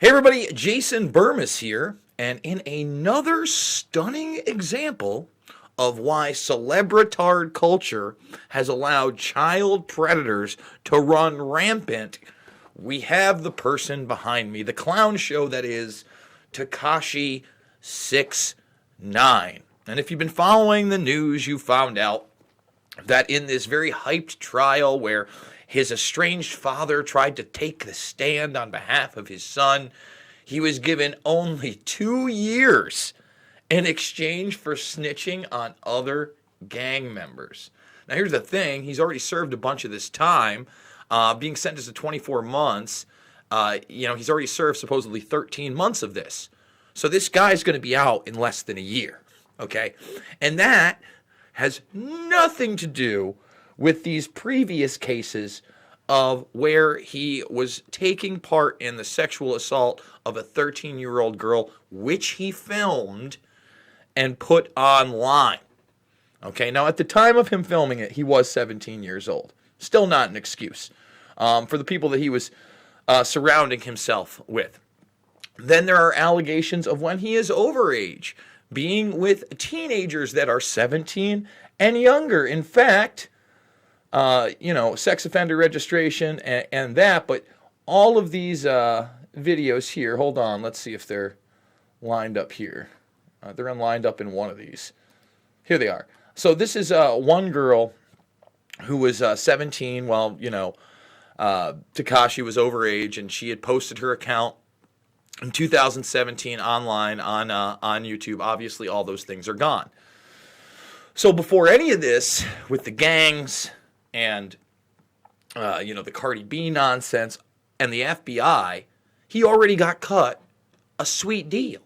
Hey everybody, Jason Burmis here, and in another stunning example of why celebritard culture has allowed child predators to run rampant, we have the person behind me, the clown show that is Tekashi 6ix9ine. And if you've been following the news, you found out that in this very hyped trial where his estranged father tried to take the stand on behalf of his son, he was given only 2 years in exchange for snitching on other gang members. Now here's the thing, he's already served a bunch of this time, being sentenced to 24 months. He's already served supposedly 13 months of this. So this guy's going to be out in less than a year, okay? And that has nothing to do with these previous cases of where he was taking part in the sexual assault of a 13-year-old girl, which he filmed and put online. Okay, now at the time of him filming it, he was 17 years old. Still not an excuse for the people that he was surrounding himself with. Then there are allegations of when he is overage, being with teenagers that are 17 and younger. In fact, sex offender registration and that, but all of these videos here, hold on, let's see if they're lined up here. They're unlined up in one of these. Here they are. So this is one girl who was 17 while, Tekashi was overage, and she had posted her account in 2017 online on YouTube. Obviously, all those things are gone. So before any of this, with the gangs and, the Cardi B nonsense and the FBI, he already got cut a sweet deal.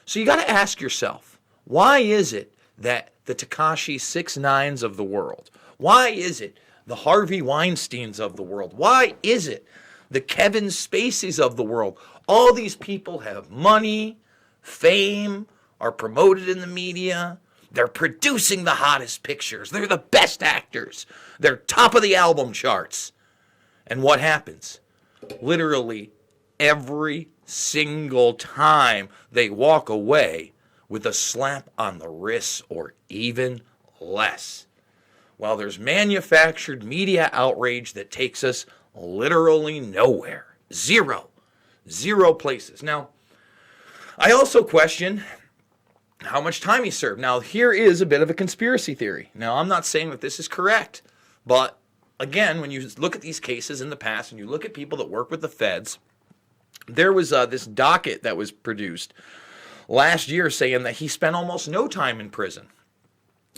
So you got to ask yourself, why is it that the Tekashi 6ix9ines of the world, why is it the Harvey Weinsteins of the world, why is it the Kevin Spaceys of the world, all these people have money, fame, are promoted in the media, they're producing the hottest pictures, they're the best actors, they're top of the album charts. And what happens? Literally every single time they walk away with a slap on the wrist or even less. While there's manufactured media outrage that takes us literally nowhere. Zero places. Now, I also question how much time he served. Now, here is a bit of a conspiracy theory. Now, I'm not saying that this is correct, but again, when you look at these cases in the past and you look at people that work with the feds, there was this docket that was produced last year saying that he spent almost no time in prison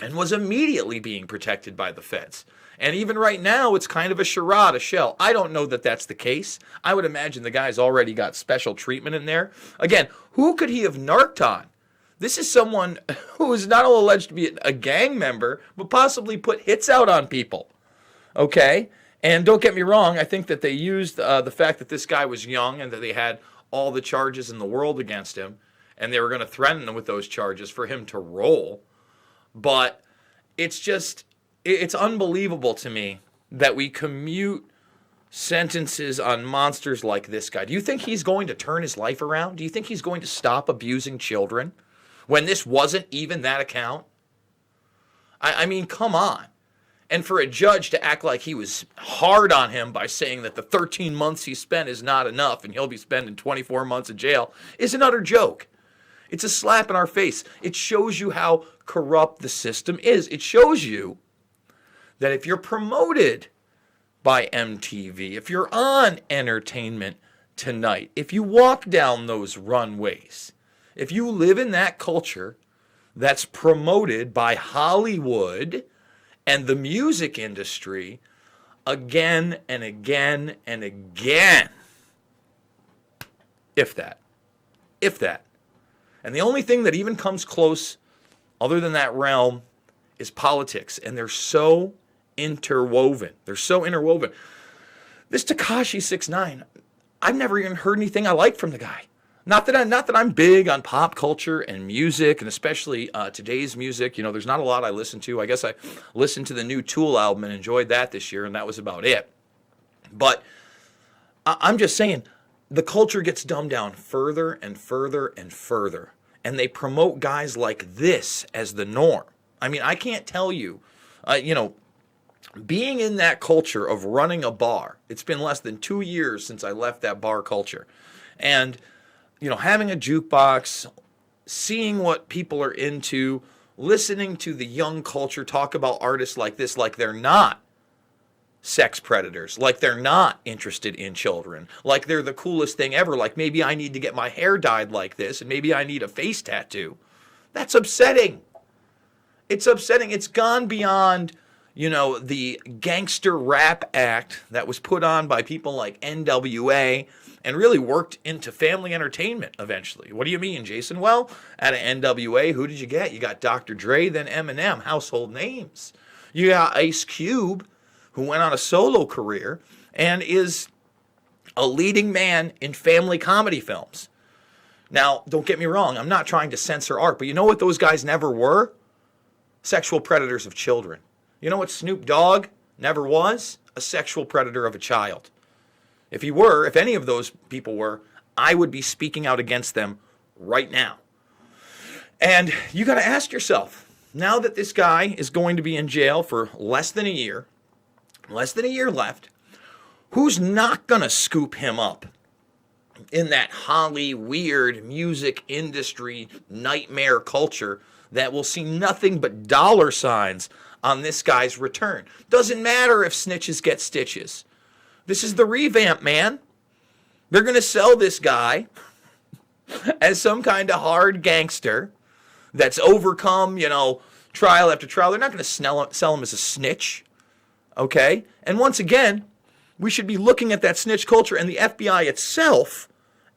and was immediately being protected by the feds. And even right now, it's kind of a charade, a shell. I don't know that that's the case. I would imagine the guy's already got special treatment in there. Again, who could he have narked on? This is someone who is not only alleged to be a gang member, but possibly put hits out on people. Okay? And don't get me wrong, I think that they used the fact that this guy was young and that they had all the charges in the world against him, and they were going to threaten him with those charges for him to roll. But it's unbelievable to me that we commute sentences on monsters like this guy. Do you think he's going to turn his life around? Do you think he's going to stop abusing children when this wasn't even that account? I mean, come on. And for a judge to act like he was hard on him by saying that the 13 months he spent is not enough and he'll be spending 24 months in jail is an utter joke. It's a slap in our face. It shows you how corrupt the system is. It shows you that if you're promoted by MTV, if you're on Entertainment Tonight, if you walk down those runways, if you live in that culture that's promoted by Hollywood and the music industry again and again and again, if that. And the only thing that even comes close other than that realm is politics, and they're so interwoven. This Tekashi 6ix9ine, I've never even heard anything I like from the guy. Not that I'm big on pop culture and music, and especially today's music. There's not a lot I listen to. I guess I listened to the new Tool album and enjoyed that this year, and that was about it. But I'm just saying, the culture gets dumbed down further and further and further. And they promote guys like this as the norm. I mean, I can't tell you, being in that culture of running a bar, it's been less than 2 years since I left that bar culture. And, having a jukebox, seeing what people are into, listening to the young culture talk about artists like this, like they're not sex predators, like they're not interested in children, like they're the coolest thing ever, like maybe I need to get my hair dyed like this, and maybe I need a face tattoo. That's upsetting. It's upsetting. It's gone beyond, the gangster rap act that was put on by people like NWA and really worked into family entertainment eventually. What do you mean, Jason? Well, out of NWA, who did you get? You got Dr. Dre, then Eminem, household names. You got Ice Cube, who went on a solo career and is a leading man in family comedy films. Now, don't get me wrong, I'm not trying to censor art, but you know what those guys never were? Sexual predators of children. You know what Snoop Dogg never was? A sexual predator of a child. If any of those people were, I would be speaking out against them right now. And you got to ask yourself, now that this guy is going to be in jail for less than a year left, who's not going to scoop him up in that Holly weird music industry nightmare culture that will see nothing but dollar signs on this guy's return? Doesn't matter if snitches get stitches. This is the revamp, man. They're going to sell this guy as some kind of hard gangster that's overcome, trial after trial. They're not going to sell him as a snitch. Okay? And once again, we should be looking at that snitch culture and the FBI itself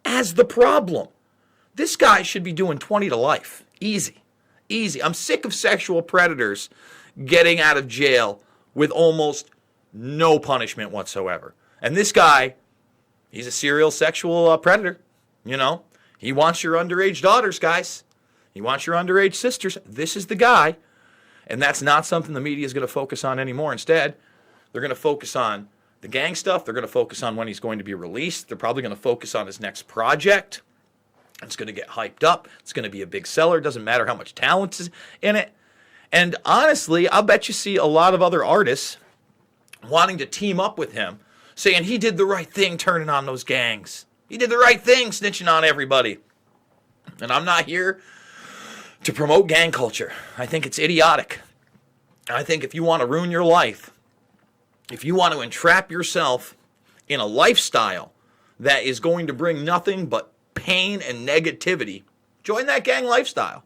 as the problem. This guy should be doing 20 to life. Easy. I'm sick of sexual predators getting out of jail with almost no punishment whatsoever. And this guy, he's a serial sexual predator. He wants your underage daughters, guys. He wants your underage sisters. This is the guy. And that's not something the media is going to focus on anymore. Instead, they're going to focus on the gang stuff. They're going to focus on when he's going to be released. They're probably going to focus on his next project. It's going to get hyped up. It's going to be a big seller. It doesn't matter how much talent is in it. And honestly, I'll bet you see a lot of other artists wanting to team up with him, saying he did the right thing turning on those gangs. He did the right thing snitching on everybody. And I'm not here to promote gang culture. I think it's idiotic. I think if you want to ruin your life, if you want to entrap yourself in a lifestyle that is going to bring nothing but pain and negativity, join that gang lifestyle.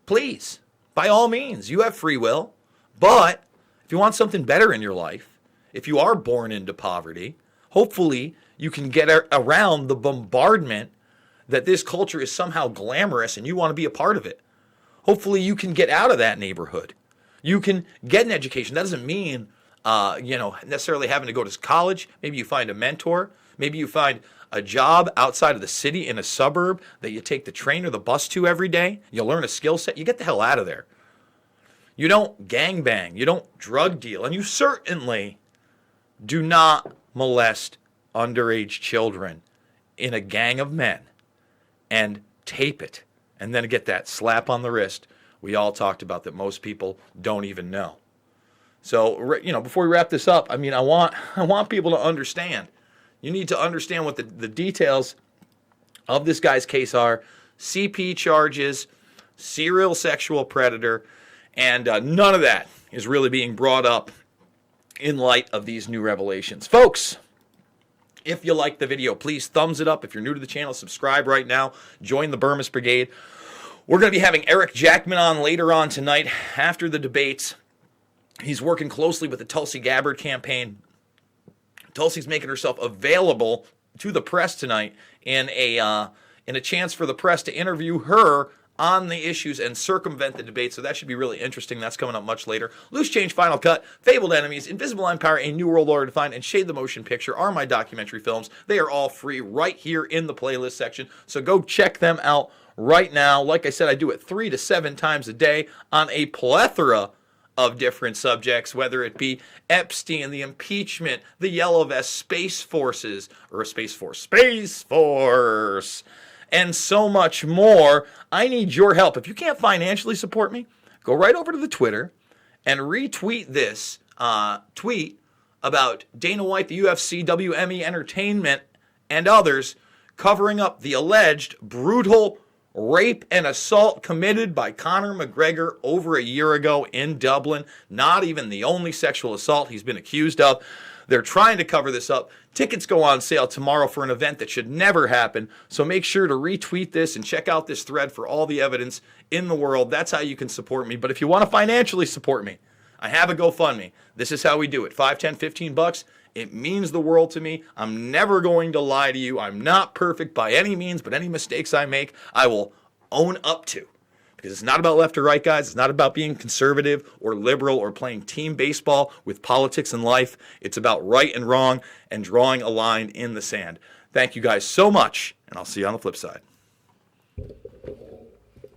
Please, by all means, you have free will. But if you want something better in your life, if you are born into poverty, hopefully you can get around the bombardment that this culture is somehow glamorous and you want to be a part of it. Hopefully you can get out of that neighborhood. You can get an education. That doesn't mean, necessarily having to go to college. Maybe you find a mentor. Maybe you find a job outside of the city in a suburb that you take the train or the bus to every day. You learn a skill set. You get the hell out of there. You don't gangbang. You don't drug deal. And you certainly do not molest underage children in a gang of men and tape it and then get that slap on the wrist we all talked about that most people don't even know. So, before we wrap this up, I want people to understand. You need to understand what the details of this guy's case are. CP charges, serial sexual predator, and none of that is really being brought up in light of these new revelations. Folks, if you like the video, please thumbs it up. If you're new to the channel, subscribe right now. Join the Burmis Brigade. We're going to be having Eric Jackman on later on tonight after the debates. He's working closely with the Tulsi Gabbard campaign. Tulsi's making herself available to the press tonight in a chance for the press to interview her on the issues and circumvent the debate. So that should be really interesting. That's coming up much later. Loose Change, Final Cut, Fabled Enemies, Invisible Empire, A New World Order Defined, and Shade the Motion Picture are my documentary films. They are all free right here in the playlist section. So go check them out right now. Like I said, I do it 3 to 7 times a day on a plethora of different subjects, whether it be Epstein, the impeachment, the Yellow Vest, Space Forces, or Space Force, and so much more. I need your help. If you can't financially support me, go right over to the Twitter and retweet this tweet about Dana White, the UFC, WME Entertainment, and others covering up the alleged brutal rape and assault committed by Conor McGregor over a year ago in Dublin. Not even the only sexual assault he's been accused of. They're trying to cover this up. Tickets go on sale tomorrow for an event that should never happen. So make sure to retweet this and check out this thread for all the evidence in the world. That's how you can support me. But if you want to financially support me, I have a GoFundMe. This is how we do it. $5, $10, $15. It means the world to me. I'm never going to lie to you. I'm not perfect by any means, but any mistakes I make, I will own up to. Because it's not about left or right, guys. It's not about being conservative or liberal or playing team baseball with politics and life. It's about right and wrong and drawing a line in the sand. Thank you guys so much, and I'll see you on the flip side.